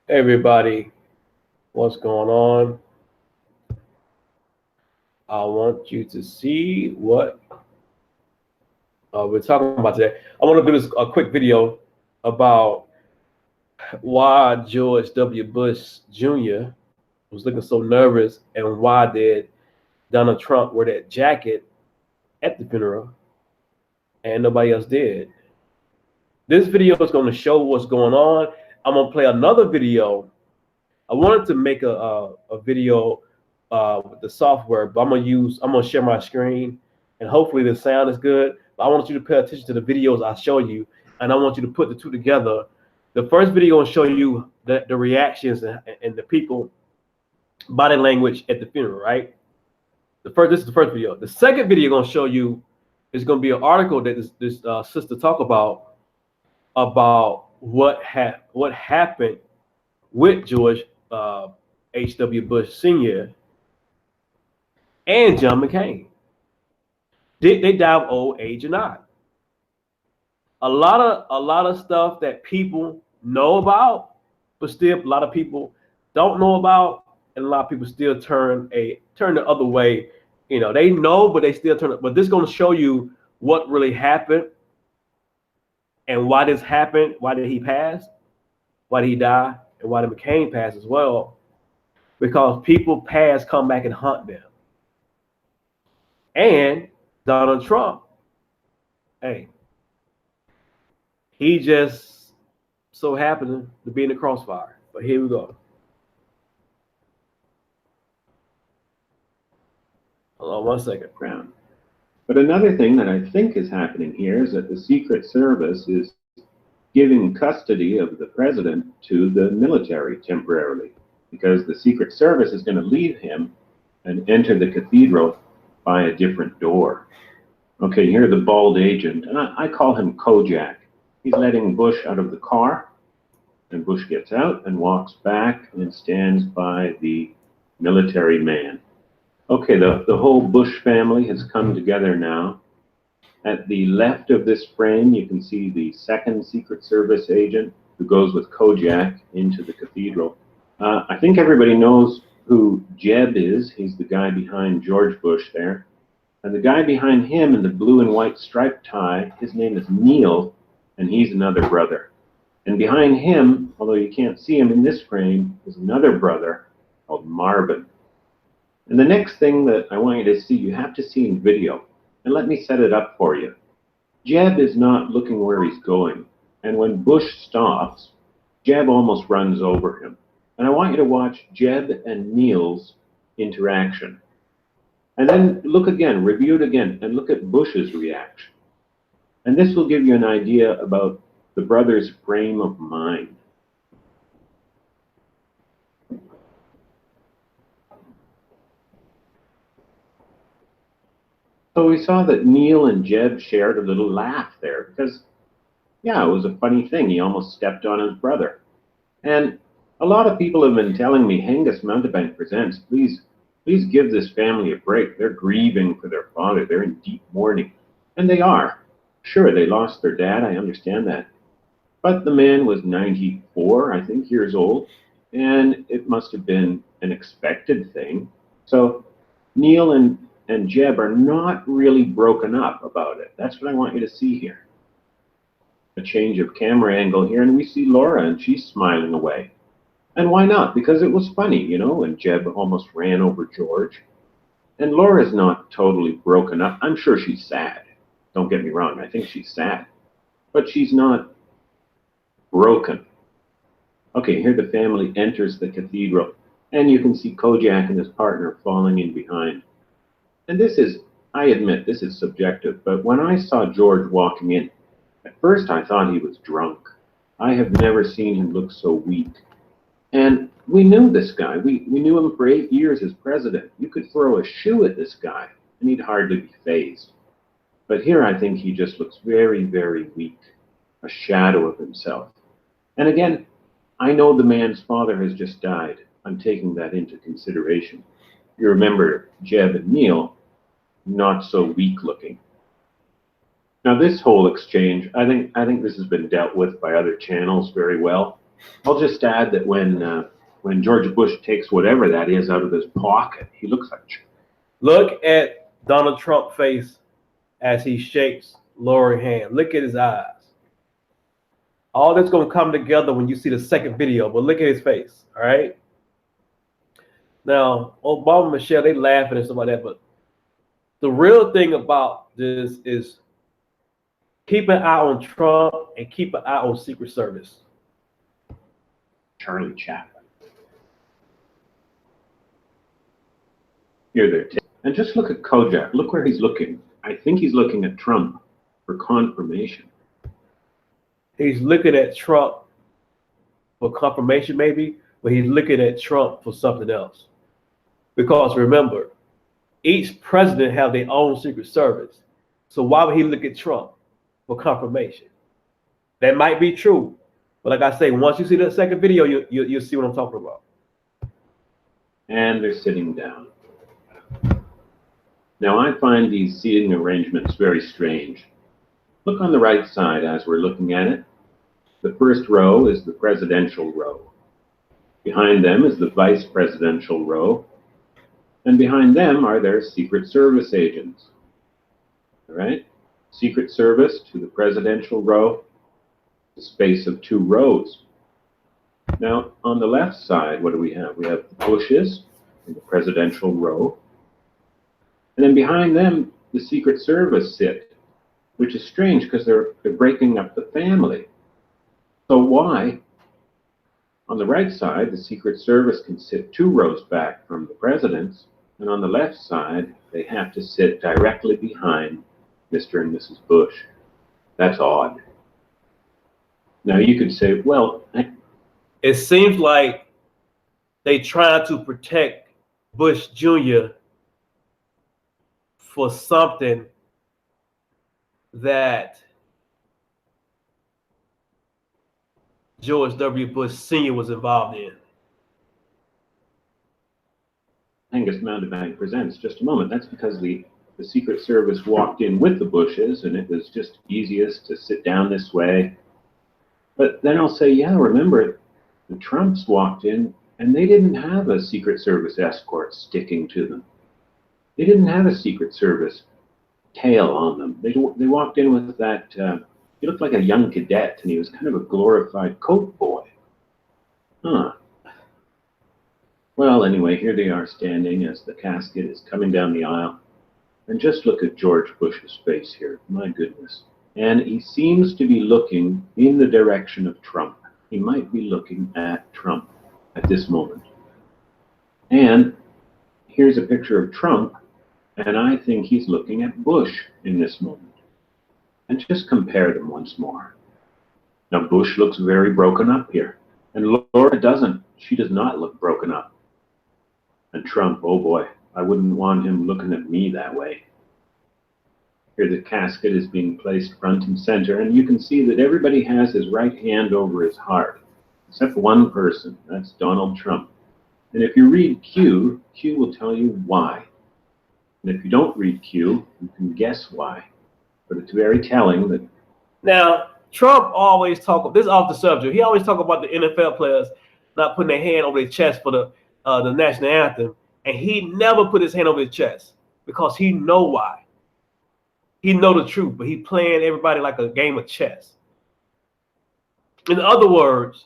Hey everybody, what's going on? I want you to see what we're talking about today. I want to do this a quick video about why George W. Bush Jr. was looking so nervous and why did Donald Trump wear that jacket at the funeral and nobody else did. This video is going to show what's going on. I'm going to play another video. I wanted to make a video with the software, but I'm gonna share my screen, and hopefully the sound is good. But I want you to pay attention to the videos I show you, and I want you to put the two together. The first video will show you the reactions and the people body language at the funeral, right? This is the first video. The second video gonna show you is gonna be an article that this sister talk about what happened with George H.W. Bush Sr. and John McCain. Did they die of old age or not? A lot of stuff that people know about, but still a lot of people don't know about, and a lot of people still turn the other way. You know, they know, but they still turn it. But this is going to show you what really happened and why this happened. Why did he pass? Why did he die? And why did McCain pass as well? Because people pass, come back and hunt them. And Donald Trump, hey, he just so happened to be in the crossfire. But here we go. Hold on one second. But another thing that I think is happening here is that the Secret Service is giving custody of the president to the military temporarily, because the Secret Service is going to leave him and enter the cathedral by a different door. Okay, here's the bald agent, and I call him Kojak. He's letting Bush out of the car, and Bush gets out and walks back and stands by the military man. Okay, the whole Bush family has come together now. At the left of this frame, you can see the second Secret Service agent who goes with Kojak into the cathedral. I think everybody knows who Jeb is. He's the guy behind George Bush there. And the guy behind him in the blue and white striped tie, his name is Neil, and he's another brother. And behind him, although you can't see him in this frame, is another brother called Marvin. And the next thing that I want you to see, you have to see in video. And let me set it up for you. Jeb is not looking where he's going. And when Bush stops, Jeb almost runs over him. And I want you to watch Jeb and Neil's interaction. And then look again, review it again, and look at Bush's reaction. And this will give you an idea about the brothers' frame of mind. So we saw that Neil and Jeb shared a little laugh there because, yeah, it was a funny thing. He almost stepped on his brother. And a lot of people have been telling me, Hengist Mountebank Presents, please give this family a break. They're grieving for their father. They're in deep mourning. And they are. Sure, they lost their dad. I understand that. But the man was 94, I think, years old. And it must have been an expected thing. So Neil and Jeb are not really broken up about it. That's what I want you to see here. A change of camera angle here, and we see Laura, and she's smiling away. And why not? Because it was funny, you know, when Jeb almost ran over George. And Laura's not totally broken up. I'm sure she's sad. Don't get me wrong, I think she's sad. But she's not broken. Okay, here the family enters the cathedral, and you can see Kojak and his partner falling in behind. And this is, I admit, this is subjective, but when I saw George walking in, at first I thought he was drunk. I have never seen him look so weak. And we knew this guy. We knew him for 8 years as president. You could throw a shoe at this guy, and he'd hardly be fazed. But here I think he just looks very, very weak, a shadow of himself. And again, I know the man's father has just died. I'm taking that into consideration. You remember Jeb and Neil, not so weak looking. Now this whole exchange, I think this has been dealt with by other channels very well. I'll just add that when George Bush takes whatever that is out of his pocket, he looks like. Look at Donald Trump's face as he shakes Lori's hand. Look at his eyes. All that's going to come together when you see the second video, but look at his face, all right? Now, Obama and Michelle, they laughing and stuff like that, but the real thing about this is keep an eye on Trump and keep an eye on Secret Service. Charlie Chaplin. Here there. And just look at Kojak. Look where he's looking. I think he's looking at Trump for confirmation. He's looking at Trump for confirmation, maybe, but he's looking at Trump for something else. Because remember, each president have their own Secret Service. So why would he look at Trump for confirmation? That might be true, but like I say, once you see the second video, you'll see what I'm talking about. And they're sitting down. Now I find these seating arrangements very strange. Look on the right side as we're looking at it. The first row is the presidential row. Behind them is the vice presidential row. And behind them are their Secret Service agents. All right? Secret Service to the presidential row, the space of 2 rows. Now, on the left side, what do we have? We have the Bushes in the presidential row. And then behind them, the Secret Service sit, which is strange because they're breaking up the family. So why, on the right side, the Secret Service can sit 2 rows back from the presidents, and on the left side, they have to sit directly behind Mr. and Mrs. Bush. That's odd. Now you could say, well, it seems like they try to protect Bush Jr. for something that George W. Bush Sr. was involved in. Angus Mountebank presents just a moment. That's because the Secret Service walked in with the Bushes, and it was just easiest to sit down this way. But then I'll say, yeah, remember, the Trumps walked in, and they didn't have a Secret Service escort sticking to them. They didn't have a Secret Service tail on them. They walked in with that, he looked like a young cadet, and he was kind of a glorified coat boy. Huh. Well, anyway, here they are standing as the casket is coming down the aisle. And just look at George Bush's face here. My goodness. And he seems to be looking in the direction of Trump. He might be looking at Trump at this moment. And here's a picture of Trump, and I think he's looking at Bush in this moment. And just compare them once more. Now, Bush looks very broken up here. And Laura doesn't. She does not look broken up. And Trump, oh boy, I wouldn't want him looking at me that way. Here the casket is being placed front and center, and you can see that everybody has his right hand over his heart, except one person. That's Donald Trump. And if you read Q, Q will tell you why. And if you don't read Q, you can guess why. But it's very telling that. Now, Trump always this is off the subject. He always talk about the NFL players not putting their hand over their chest for the national anthem, and he never put his hand over his chest because he know why. He know the truth, but he playing everybody like a game of chess. In other words,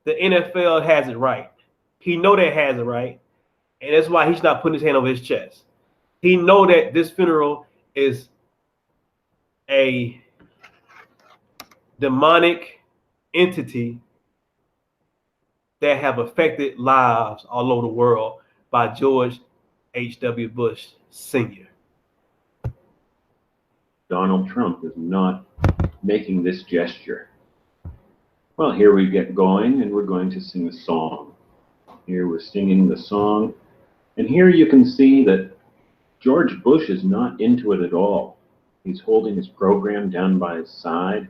the NFL has it right. He know that has it right, and that's why he's not putting his hand over his chest. He know that this funeral is a demonic entity that have affected lives all over the world by George H.W. Bush Sr. Donald Trump is not making this gesture. Well, here we get going, and we're going to sing a song. Here we're singing the song, and here you can see that George Bush is not into it at all. He's holding his program down by his side.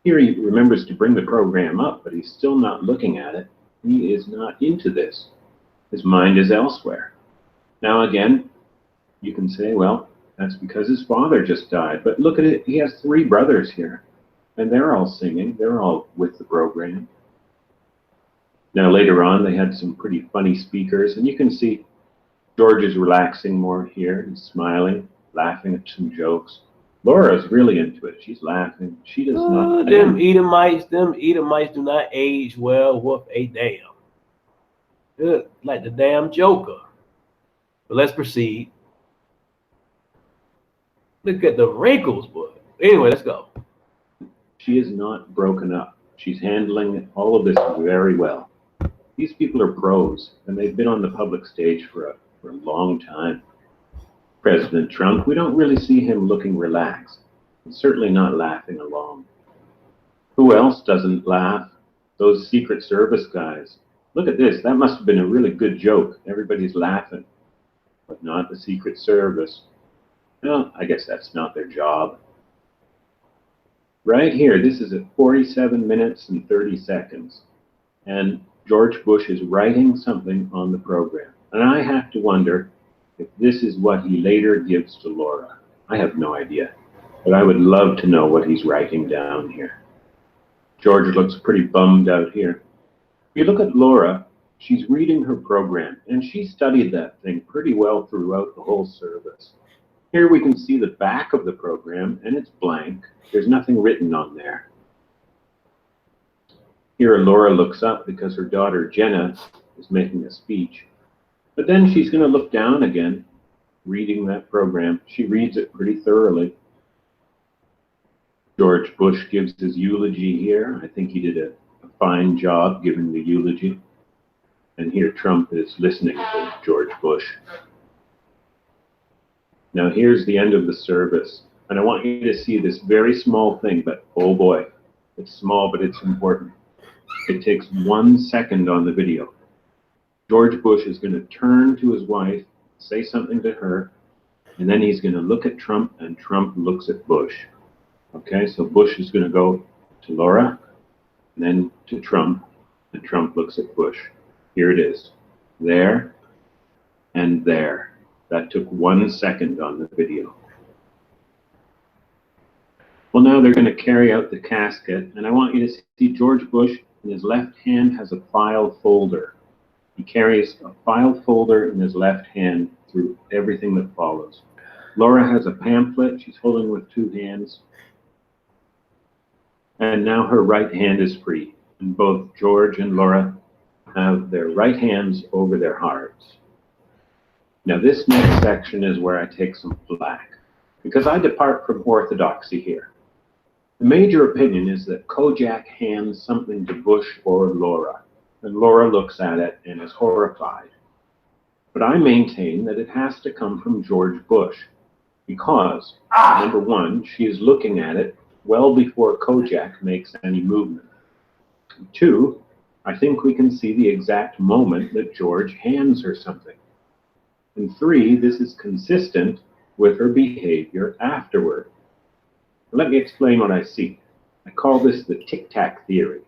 Here he remembers to bring the program up, but he's still not looking at it. He is not into this. His mind is elsewhere. Now again, you can say, well, that's because his father just died. But look at it, he has 3 brothers here, and they're all singing. They're all with the program. Now later on, they had some pretty funny speakers, and you can see George is relaxing more here. He's smiling, laughing at some jokes. Laura's really into it. She's laughing. She does not. Them Edomites do not age well with a damn. They're like the damn Joker. But let's proceed. Look at the wrinkles, boy. Anyway, let's go. She is not broken up. She's handling all of this very well. These people are pros, and they've been on the public stage for a long time. President Trump, we don't really see him looking relaxed, and certainly not laughing along. Who else doesn't laugh? Those Secret Service guys. Look at this. That must have been a really good joke. Everybody's laughing, but not the Secret Service. Well, I guess that's not their job. Right here, this is at 47 minutes and 30 seconds, and George Bush is writing something on the program. And I have to wonder if this is what he later gives to Laura. I have no idea, but I would love to know what he's writing down here. George looks pretty bummed out here. If you look at Laura, she's reading her program, and she studied that thing pretty well throughout the whole service. Here we can see the back of the program, and it's blank. There's nothing written on there. Here Laura looks up because her daughter Jenna is making a speech. But then she's going to look down again, reading that program. She reads it pretty thoroughly. George Bush gives his eulogy here. I think he did a fine job giving the eulogy. And here Trump is listening to George Bush. Now here's the end of the service. And I want you to see this very small thing, but oh boy, it's small, but it's important. It takes 1 second on the video. George Bush is going to turn to his wife, say something to her, and then he's going to look at Trump, and Trump looks at Bush. Okay, so Bush is going to go to Laura, and then to Trump, and Trump looks at Bush. Here it is. There and there. That took 1 second on the video. Well, now they're going to carry out the casket, and I want you to see George Bush in his left hand has a file folder. He carries a file folder in his left hand through everything that follows. Laura has a pamphlet she's holding with 2 hands. And now her right hand is free. And both George and Laura have their right hands over their hearts. Now this next section is where I take some flack, because I depart from orthodoxy here. The major opinion is that Kojak hands something to Bush or Laura, and Laura looks at it and is horrified. But I maintain that it has to come from George Bush, because, number one, she is looking at it well before Kojak makes any movement. 2, I think we can see the exact moment that George hands her something. And 3, this is consistent with her behavior afterward. Let me explain what I see. I call this the tic-tac theory.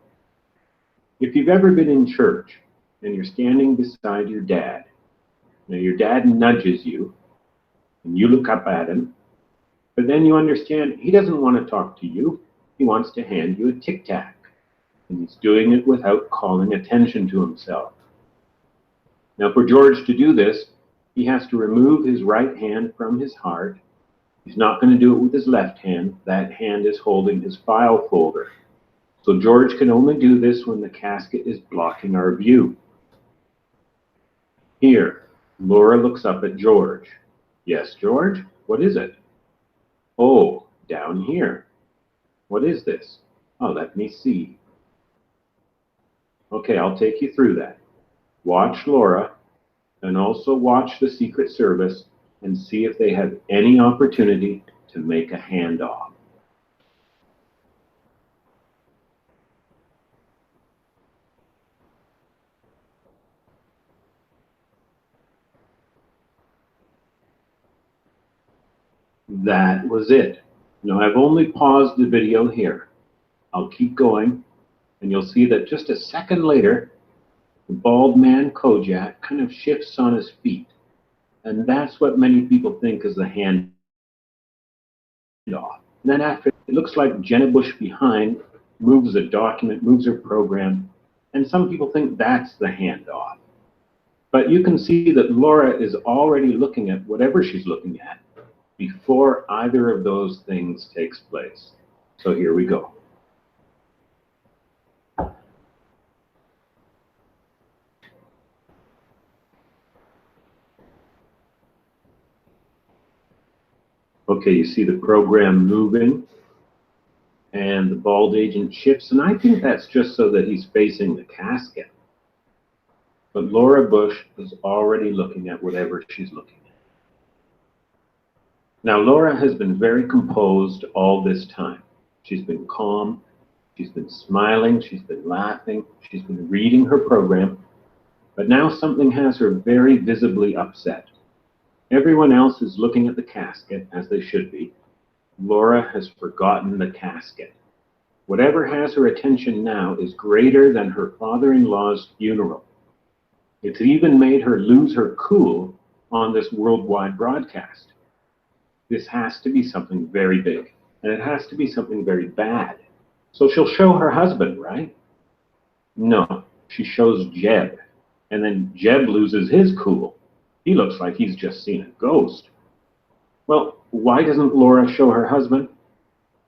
If you've ever been in church and you're standing beside your dad, now your dad nudges you and you look up at him, but then you understand he doesn't want to talk to you. He wants to hand you a tic-tac, and he's doing it without calling attention to himself. Now for George to do this, he has to remove his right hand from his heart. He's not going to do it with his left hand. That hand is holding his file folder. So George can only do this when the casket is blocking our view. Here, Laura looks up at George. Yes, George? What is it? Oh, down here. What is this? Oh, let me see. Okay, I'll take you through that. Watch Laura, and also watch the Secret Service, and see if they have any opportunity to make a handoff. That was it. Now I've only paused the video here. I'll keep going, and you'll see that just a second later, the bald man Kojak kind of shifts on his feet. And that's what many people think is the handoff. And then after, it looks like Jenna Bush behind moves a document, moves her program, And some people think that's the handoff. But you can see that Laura is already looking at whatever she's looking at before either of those things takes place. So here we go. Okay, you see the program moving and the bald agent shifts, and I think that's just so that he's facing the casket. But Laura Bush is already looking at whatever she's looking at. Now, Laura has been very composed all this time. She's been calm, she's been smiling, she's been laughing, she's been reading her program, but now something has her very visibly upset. Everyone else is looking at the casket, as they should be. Laura has forgotten the casket. Whatever has her attention now is greater than her father-in-law's funeral. It's even made her lose her cool on this worldwide broadcast. This has to be something very big, and it has to be something very bad. So she'll show her husband, right? No, she shows Jeb, and then Jeb loses his cool. He looks like he's just seen a ghost. Well, why doesn't Laura show her husband?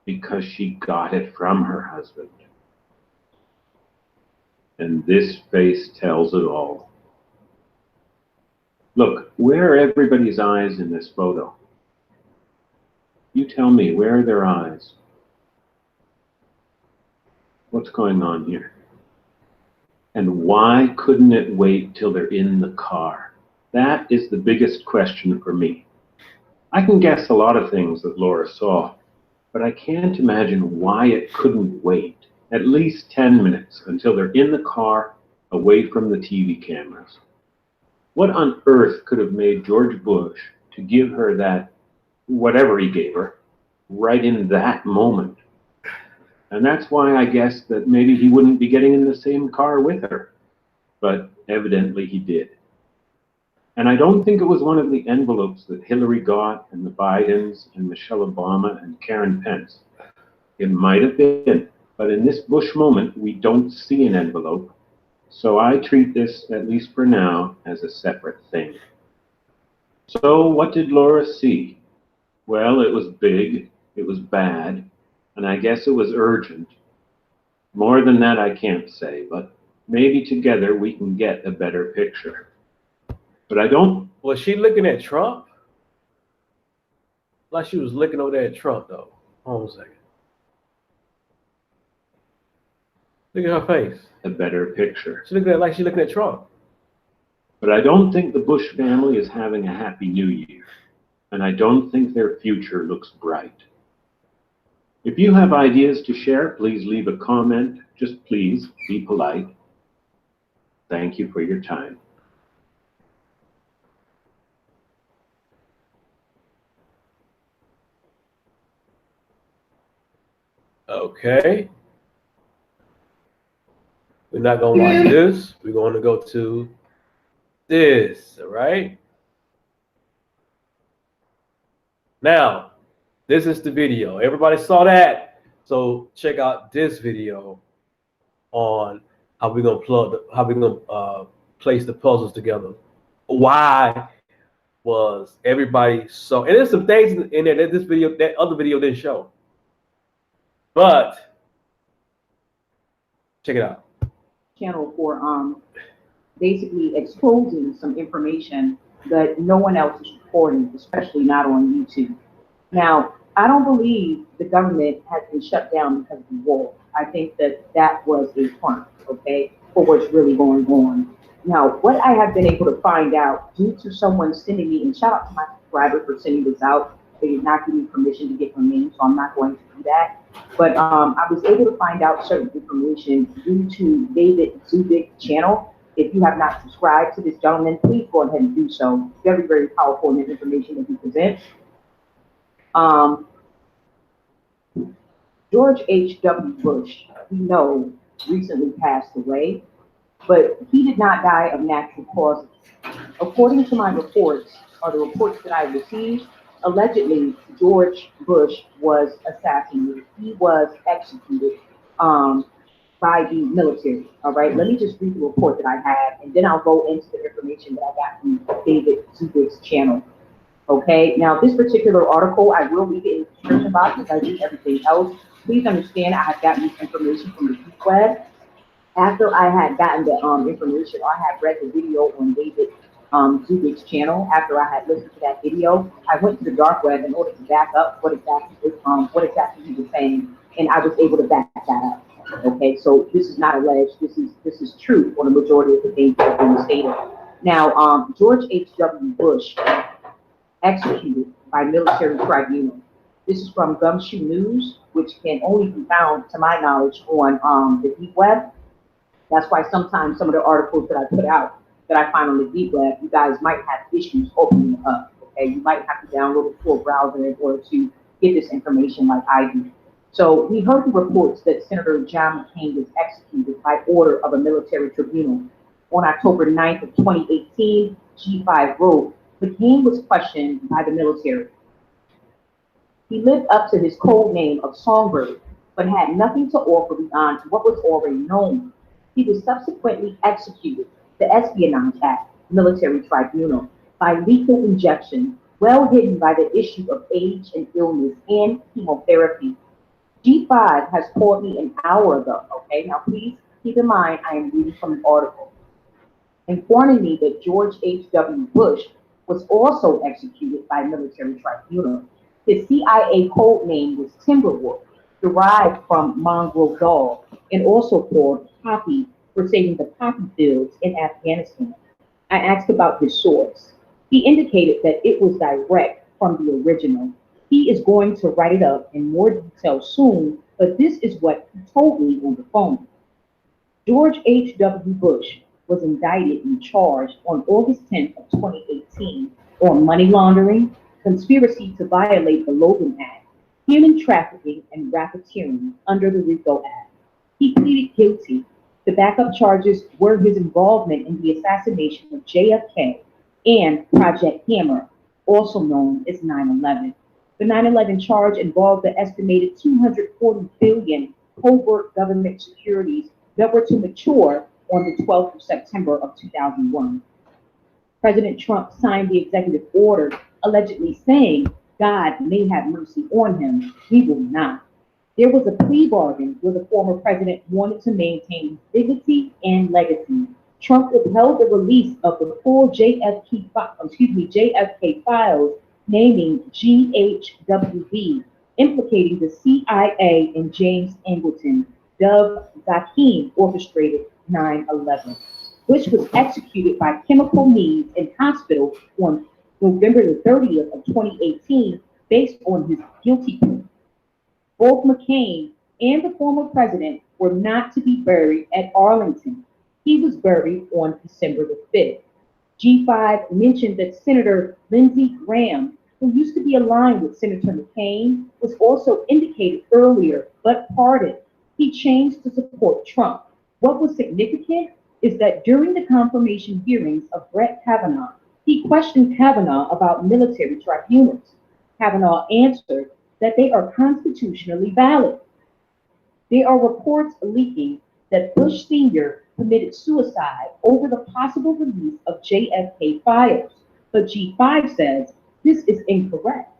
Because she got it from her husband. And this face tells it all. Look, where are everybody's eyes in this photo? You tell me, where are their eyes? What's going on here? And why couldn't it wait till they're in the car? That is the biggest question for me. I can guess a lot of things that Laura saw, but I can't imagine why it couldn't wait at least 10 minutes until they're in the car away from the TV cameras. What on earth could have made George Bush to give her that, whatever he gave her, right in that moment? And that's why I guess that maybe he wouldn't be getting in the same car with her. But evidently he did. And I don't think it was one of the envelopes that Hillary got, and the Bidens, and Michelle Obama, and Karen Pence. It might have been, but in this Bush moment, we don't see an envelope. So I treat this, at least for now, as a separate thing. So what did Laura see? Well, it was big, it was bad, and I guess it was urgent. More than that I can't say, but maybe together we can get a better picture. But I don't... Was she looking at Trump? Like she was looking over there at Trump, though. Hold on a second. Look at her face. A better picture. She looking at like she's looking at Trump. But I don't think the Bush family is having a happy new year. And I don't think their future looks bright. If you have ideas to share, please leave a comment. Just please be polite. Thank you for your time. Okay. We're not going to watch this. We're going to go to this, all right? Now, this is the video. Everybody saw that. So check out this video on how we're gonna place the puzzles together. Why was everybody so? And there's some things in there that that other video didn't show. But check it out. Channel for basically exposing some information that no one else is reporting, especially not on YouTube. Now, I don't believe the government has been shut down because of the war. I think that was a front, okay, for what's really going on. Now, what I have been able to find out due to someone sending me, and shout out to my subscriber for sending this out. They did not give me permission to get from me, so I'm not going to do that. But I was able to find out certain information due to David Zubik's channel. If you have not subscribed to this gentleman, please go ahead and do so. Very, very powerful information that he presents. George H.W. Bush, we know, recently passed away, but he did not die of natural causes. According to my reports, or the reports that I received, allegedly George Bush was assassinated. He was executed by the military. All right, let me just read the report that I have, and then I'll go into the information that I got from David Zubik's channel. Okay, now this particular article, I will leave it in the description box as I do everything else. Please understand, I have gotten this information from the deep web. After I had gotten the information, I had read the video on David Zubik's channel. After I had listened to that video, I went to the dark web in order to back up what exactly he was saying, and I was able to back that up. Okay, so this is not alleged. This is true on the majority of the things that have been stated. Now, George H.W. Bush executed by military tribunal. This is from Gumshoe News, which can only be found, to my knowledge, on the deep web. That's why sometimes some of the articles that I put out that I find on the deep web, you guys might have issues opening it up. Okay, you might have to download it to a browser in order to get this information like I do. So we heard the reports that Senator John McCain was executed by order of a military tribunal. On October 9th of 2018, G5 wrote, McCain was questioned by the military. He lived up to his code name of Songbird, but had nothing to offer beyond what was already known. He was subsequently executed, the Espionage Act, military tribunal, by lethal injection, well hidden by the issue of age and illness and chemotherapy. G5 has called me an hour ago, okay? Now please keep in mind I am reading from an article, informing me that George H.W. Bush was also executed by military tribunal. His CIA code name was Timberwolf, derived from mongrel dog, and also called Poppy for saving the poppy fields in Afghanistan. I asked about his source. He indicated that it was direct from the original. He is going to write it up in more detail soon, but this is what he told me on the phone. George H.W. Bush was indicted and charged on August 10th of 2018 on money laundering, conspiracy to violate the Logan Act, human trafficking, and racketeering under the RICO Act. He pleaded guilty. The backup charges were his involvement in the assassination of JFK and Project Hammer, also known as 9/11. The 9/11 charge involved the estimated 240 billion covert government securities that were to mature on the 12th of September of 2001. President Trump signed the executive order allegedly saying, God may have mercy on him, we will not. There was a plea bargain where the former president wanted to maintain dignity and legacy. Trump withheld the release of the full JFK files, naming GHWB, implicating the CIA and James Angleton. Dov Zakheem orchestrated 9/11, which was executed by chemical means in hospital on November the 30th of 2018, based on his guilty plea. Both McCain and the former president were not to be buried at Arlington. He was buried on December the 5th. G5 mentioned that Senator Lindsey Graham, who used to be aligned with Senator McCain, was also indicated earlier, but pardoned. He changed to support Trump. What was significant is that during the confirmation hearings of Brett Kavanaugh, he questioned Kavanaugh about military tribunals. Kavanaugh answered that they are constitutionally valid. There are reports leaking that Bush Sr. committed suicide over the possible release of JFK files, but G5 says this is incorrect.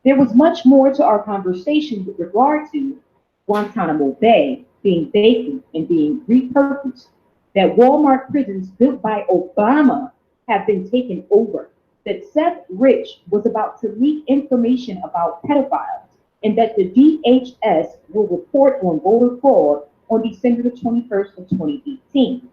There was much more to our conversation with regard to Guantanamo Bay being vacant and being repurposed, that Walmart prisons built by Obama have been taken over, that Seth Rich was about to leak information about pedophiles, and that the DHS will report on voter fraud on December the 21st of 2018.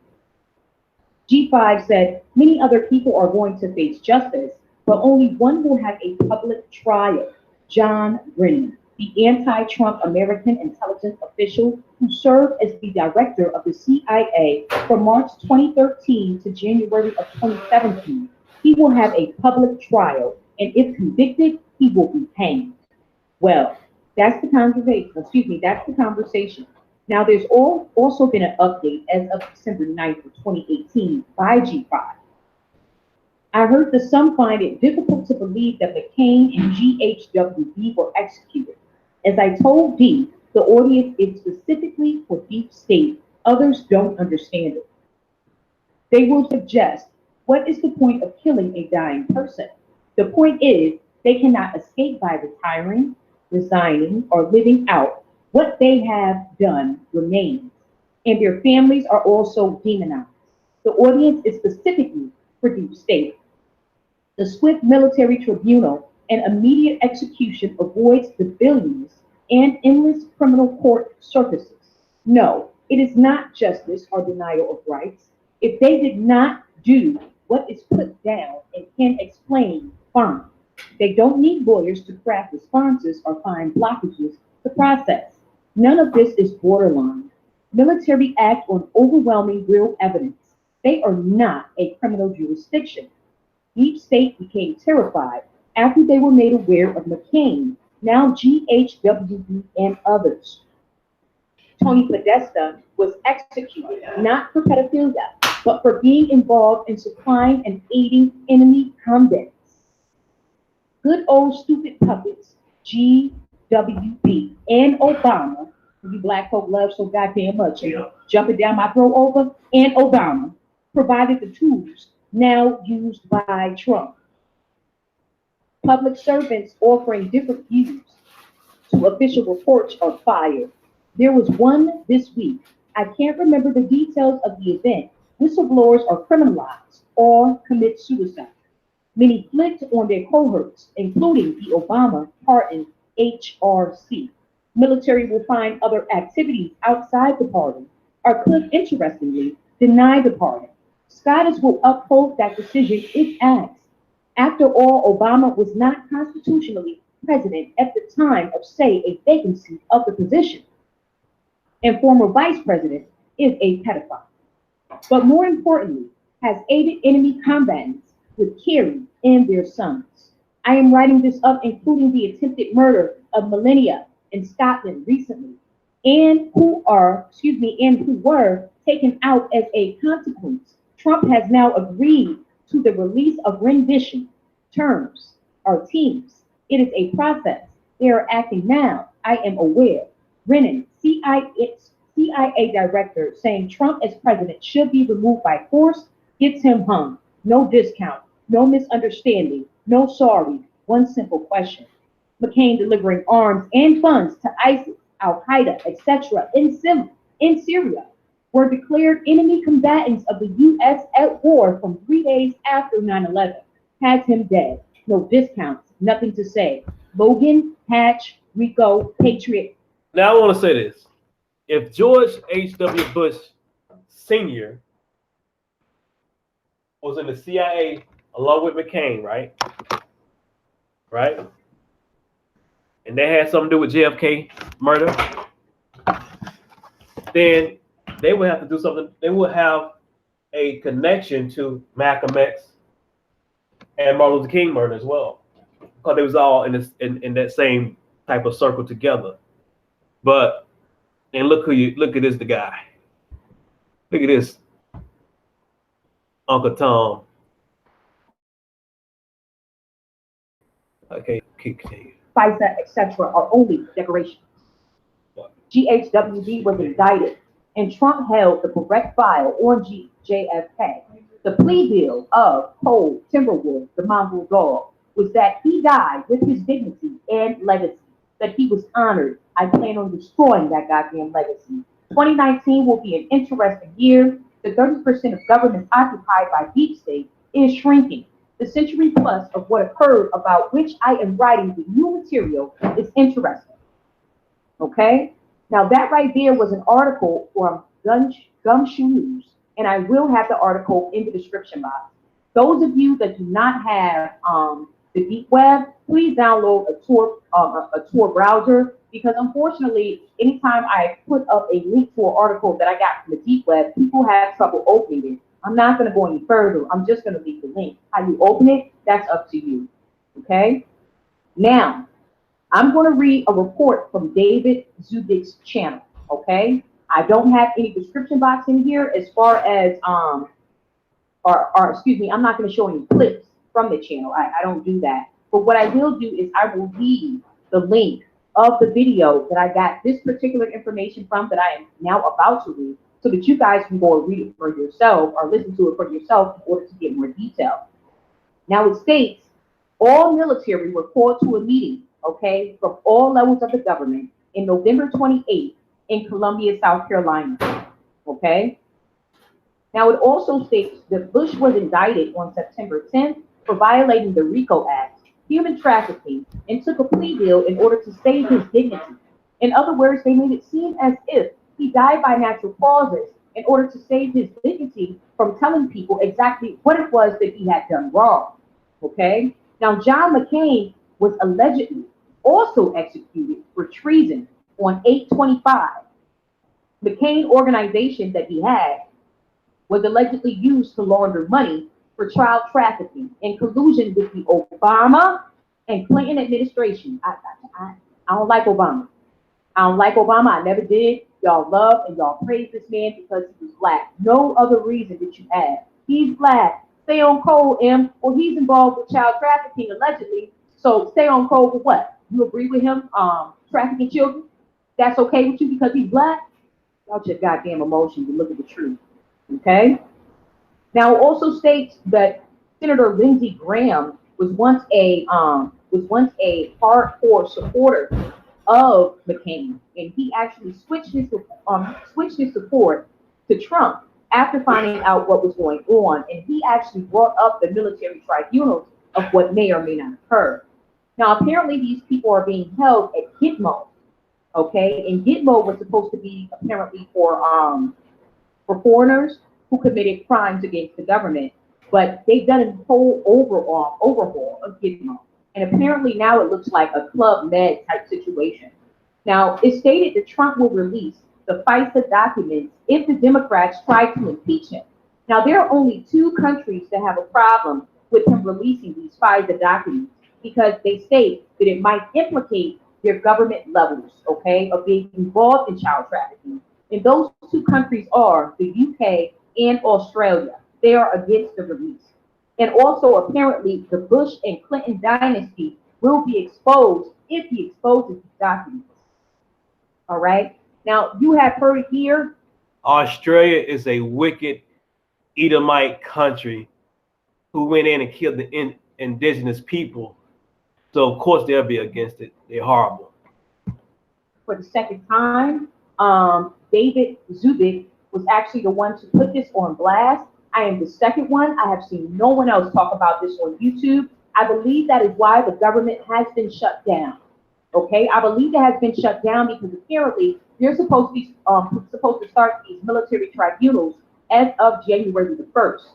G5 said many other people are going to face justice, but only one will have a public trial. John Brennan, the anti-Trump American intelligence official who served as the director of the CIA from March 2013 to January of 2017. He will have a public trial, and if convicted, he will be hanged. Well, that's the conversation. Now, there's also been an update as of December 9th of 2018 by G5. I heard that some find it difficult to believe that McCain and GHWB were executed. As I told D, The audience is specifically for deep state. Others don't understand it. They will suggest, what is the point of killing a dying person? The point is, they cannot escape by retiring, resigning, or living out. What they have done remains, and their families are also demonized. The audience is specifically for deep state. The swift military tribunal and immediate execution avoids the billions and endless criminal court circuses. No, it is not justice or denial of rights. If they did not do what is put down and can explain, fine. They don't need lawyers to craft responses or find blockages to process. None of this is borderline. Military act on overwhelming real evidence. They are not a criminal jurisdiction. Deep State became terrified after they were made aware of McCain, now GHWB, and others. Tony Podesta was executed not for pedophilia, but for being involved in supplying and aiding enemy combatants. Good old stupid puppets, GWB, and Obama, who you black folk love so goddamn much, jumping down my throat over, and Obama provided the tools now used by Trump. Public servants offering different views to official reports are fired. There was one this week. I can't remember the details of the event. Whistleblowers are criminalized or commit suicide. Many flicked on their cohorts, including the Obama pardon HRC. Military will find other activities outside the pardon, or could, interestingly, deny the pardon. Scottish will uphold that decision if asked. After all, Obama was not constitutionally president at the time of, say, a vacancy of the position, and former vice president is a pedophile. But more importantly, has aided enemy combatants with Kerry and their sons. I am writing this up, including the attempted murder of Millennia in Scotland recently, and who were taken out as a consequence. Trump has now agreed to the release of rendition terms or teams. It is a process. They are acting now. I am aware. Brennan, CIA director, saying Trump as president should be removed by force, gets him hung. No discount, no misunderstanding, no sorry. One simple question. McCain delivering arms and funds to ISIS, Al Qaeda, etc. in Syria were declared enemy combatants of the U.S. at war from 3 days after 9/11. Has him dead. No discounts, nothing to say. Logan, Hatch, Rico, Patriot. Now I want to say this. If George H.W. Bush Sr. was in the CIA along with McCain, right? And they had something to do with JFK murder, then they would have to do something. They would have a connection to Malcolm X and Martin Luther King murder as well, because they was all in that same type of circle together. But and look at this, the guy. Look at this, Uncle Tom. Okay, continue. FISA, etc. are only decorations. GHWB was indicted, and Trump held the correct file on JFK. The plea deal of Cole Timberwolf, the mongrel dog, was that he died with his dignity and legacy, that he was honored. I plan on destroying that goddamn legacy. 2019 will be an interesting year. The 30% of government occupied by deep state is shrinking. The century plus of what occurred, about which I am writing the new material, is interesting. Okay? Now that right there was an article from Gumshoe News, and I will have the article in the description box. Those of you that do not have the deep web, please download a Tor browser, because unfortunately, anytime I put up a link to an article that I got from the deep web, people have trouble opening it. I'm not going to go any further. I'm just going to leave the link. How you open it, that's up to you. Okay? Now, I'm going to read a report from David Zubik's channel. Okay? I don't have any description box in here as far as, excuse me, I'm not going to show any clips from the channel. I don't do that. But what I will do is I will leave the link of the video that I got this particular information from that I am now about to read so that you guys can go and read it for yourself or listen to it for yourself in order to get more detail. Now it states all military were called to a meeting, okay, from all levels of the government in November 28th in Columbia, South Carolina, okay? Now it also states that Bush was indicted on September 10th for violating the RICO Act, human trafficking, and took a plea deal in order to save his dignity. In other words, they made it seem as if he died by natural causes in order to save his dignity from telling people exactly what it was that he had done wrong, okay? Now, John McCain was allegedly also executed for treason on 8/25. McCain organization that he had was allegedly used to launder money for child trafficking in collusion with the Obama and Clinton administration. I don't like Obama. I don't like Obama. I never did. Y'all love and y'all praise this man because he was black. No other reason that you have. He's black. Stay on code, M. Well, he's involved with child trafficking allegedly. So stay on code for what? You agree with him? Trafficking children? That's okay with you because he's black? Y'all just goddamn emotions and look at the truth. Okay? Now it also states that Senator Lindsey Graham was once a hardcore supporter of McCain, and he actually switched his support to Trump after finding out what was going on, and he actually brought up the military tribunals of what may or may not occur. Now apparently these people are being held at Gitmo, okay, and Gitmo was supposed to be apparently for foreigners who committed crimes against the government, but they've done a whole overhaul of Gitmo. And apparently now it looks like a Club Med type situation. Now, it's stated that Trump will release the FISA documents if the Democrats try to impeach him. Now, there are only two countries that have a problem with him releasing these FISA documents because they state that it might implicate their government levels, okay, of being involved in child trafficking. And those two countries are the UK and Australia. They are against the release. And also, apparently, the Bush and Clinton dynasty will be exposed if he exposes these documents. All right. Now, you have heard it here. Australia is a wicked Edomite country who went in and killed the indigenous people. So, of course, they'll be against it. They're horrible. For the second time, David Zubik was actually the one to put this on blast. I am the second one. I have seen no one else talk about this on YouTube. I believe that is why the government has been shut down. Okay, I believe it has been shut down because apparently they're supposed to start these military tribunals as of January the 1st.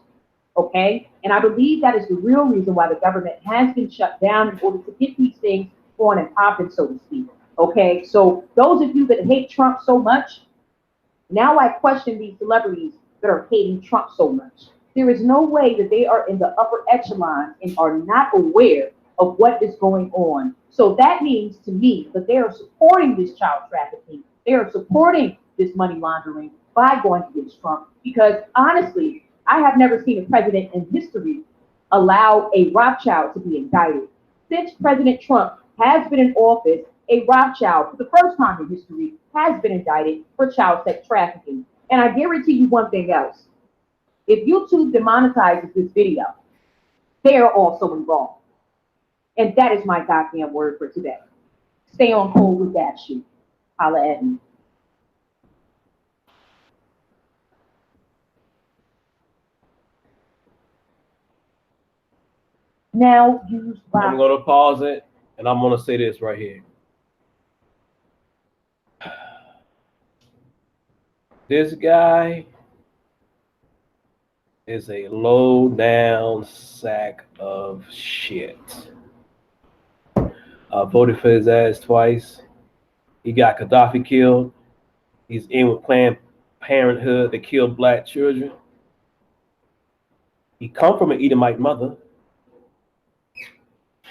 Okay, and I believe that is the real reason why the government has been shut down in order to get these things on and popping, so to speak. Okay, so those of you that hate Trump so much, now I question these celebrities that are hating Trump so much. There is no way that they are in the upper echelon and are not aware of what is going on. So that means to me that they are supporting this child trafficking. They are supporting this money laundering by going against Trump. Because honestly, I have never seen a president in history allow a Rothschild to be indicted. Since President Trump has been in office, a Rothschild, for the first time in history, has been indicted for child sex trafficking. And I guarantee you one thing else. If YouTube demonetizes this video, they are also involved. And that is my goddamn word for today. Stay on hold with that shit. Holla at me. Now used by... I'm going to pause it, and I'm going to say this right here. This guy is a low-down sack of shit. I voted for his ass twice. He got Gaddafi killed. He's in with Planned Parenthood that killed black children. He come from an Edomite mother.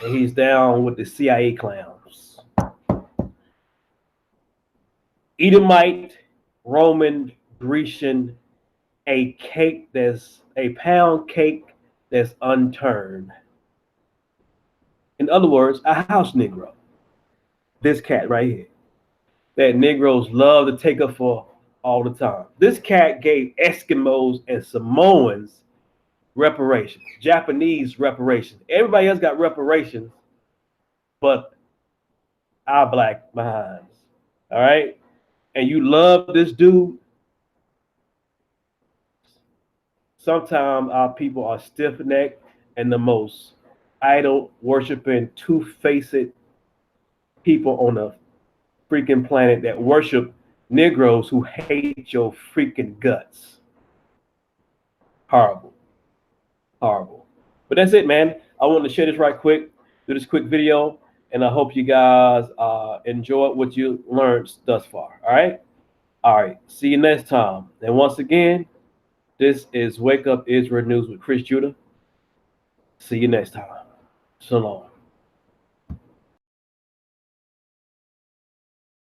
And he's down with the CIA clowns. Edomite, Roman, Grecian, a pound cake that's unturned. In other words, a house Negro. This cat right here, that Negroes love to take up for all the time. This cat gave Eskimos and Samoans reparations, Japanese reparations. Everybody else got reparations, but our black behinds. All right? And you love this dude. Sometimes our people are stiff-necked and the most idol worshiping, two-faced people on the freaking planet that worship Negroes who hate your freaking guts. Horrible. Horrible. But that's it, man. I wanted to share this right quick, do this quick video, and I hope you guys enjoyed what you learned thus far. All right? All right. See you next time. And once again, this is Wake Up Israel News with Chris Judah. See you next time. Shalom.